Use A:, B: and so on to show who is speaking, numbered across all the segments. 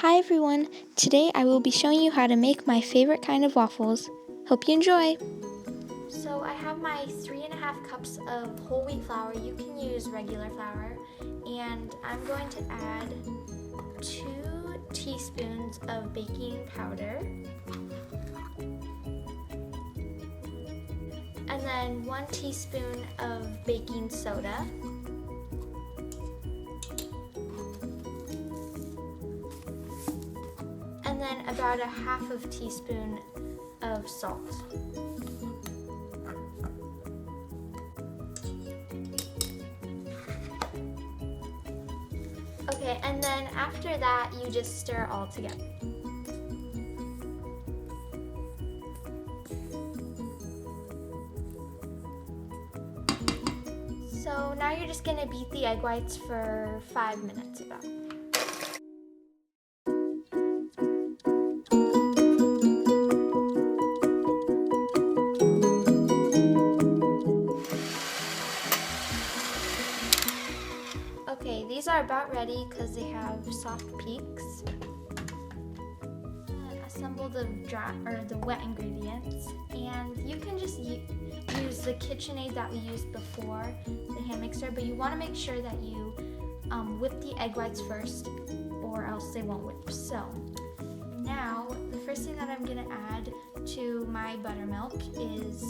A: Hi everyone! Today I will be showing you how to make my favorite kind of waffles. Hope you enjoy! So I have my 3.5 cups of whole wheat flour. You can use regular flour. And I'm going to add 2 teaspoons of baking powder. And then 1 teaspoon of baking soda. And then about a 1/2 teaspoon of salt. Okay, and then after that, you just stir all together. So now you're just gonna beat the egg whites for 5 minutes about. Okay, these are about ready because they have soft peaks. Assemble the wet ingredients, and you can just use the KitchenAid that we used before, the hand mixer, but you want to make sure that you whip the egg whites first, or else they won't whip. So now the first thing that I'm going to add to my buttermilk is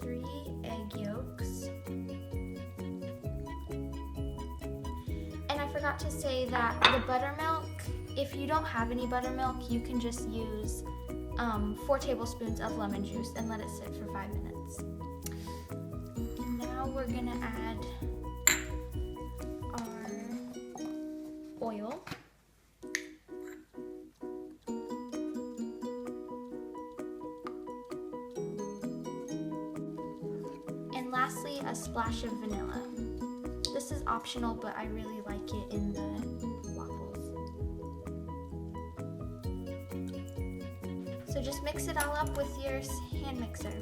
A: 3 egg yolks. And I forgot to say that the buttermilk, if you don't have any buttermilk, you can just use 4 tablespoons of lemon juice and let it sit for 5 minutes. Now we're gonna add our oil. And lastly, a splash of vanilla. This is optional, but I really like it in the waffles. So just mix it all up with your hand mixer.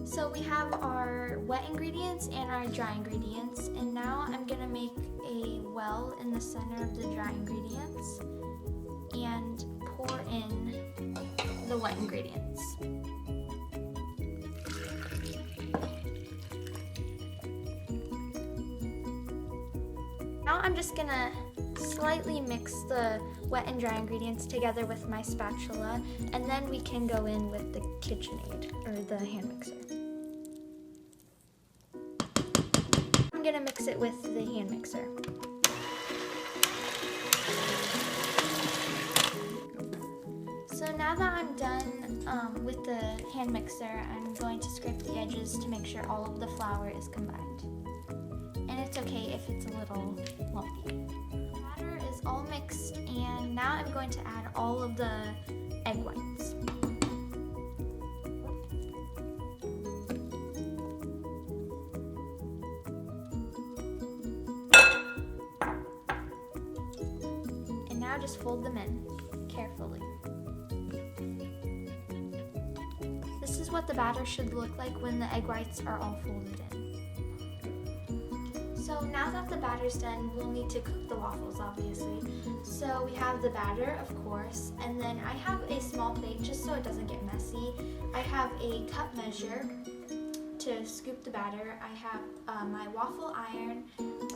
A: So we have our wet ingredients and our dry ingredients, and now I'm gonna make a well in the center of the dry ingredients and pour in the wet ingredients. Now I'm just gonna slightly mix the wet and dry ingredients together with my spatula, and then we can go in with the KitchenAid or the hand mixer. I'm gonna mix it with the hand mixer. So now that I'm done with the hand mixer, I'm going to scrape the edges to make sure all of the flour is combined. And it's okay if it's a little lumpy. The batter is all mixed, and now I'm going to add all of the egg whites. And now just fold them in carefully. This is what the batter should look like when the egg whites are all folded in. So now that the batter's done, we'll need to cook the waffles, obviously. So we have the batter, of course, and then I have a small plate just so it doesn't get messy. I have a cup measure to scoop the batter. I have my waffle iron,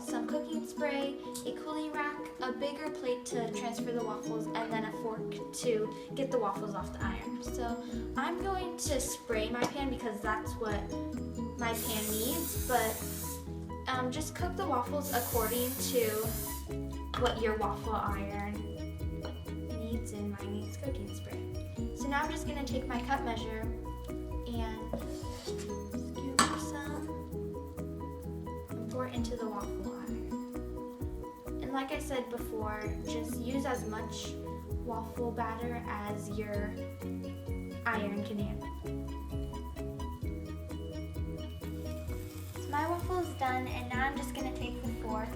A: some cooking spray, a cooling rack, a bigger plate to transfer the waffles, and then a fork to get the waffles off the iron. So I'm going to spray my pan because that's what my pan needs, but just cook the waffles according to what your waffle iron needs, and mine needs cooking spray. So now I'm just going to take my cup measure and scoop some and pour it into the waffle iron. And like I said before, just use as much waffle batter as your iron can handle. My waffle is done, and now I'm just going to take the fork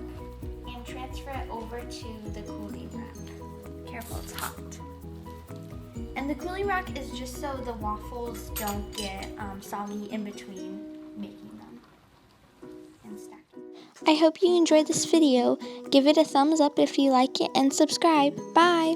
A: and transfer it over to the cooling rack. Careful, it's hot. And the cooling rack is just so the waffles don't get soggy in between making them.
B: I hope you enjoyed this video. Give it a thumbs up if you like it and subscribe. Bye!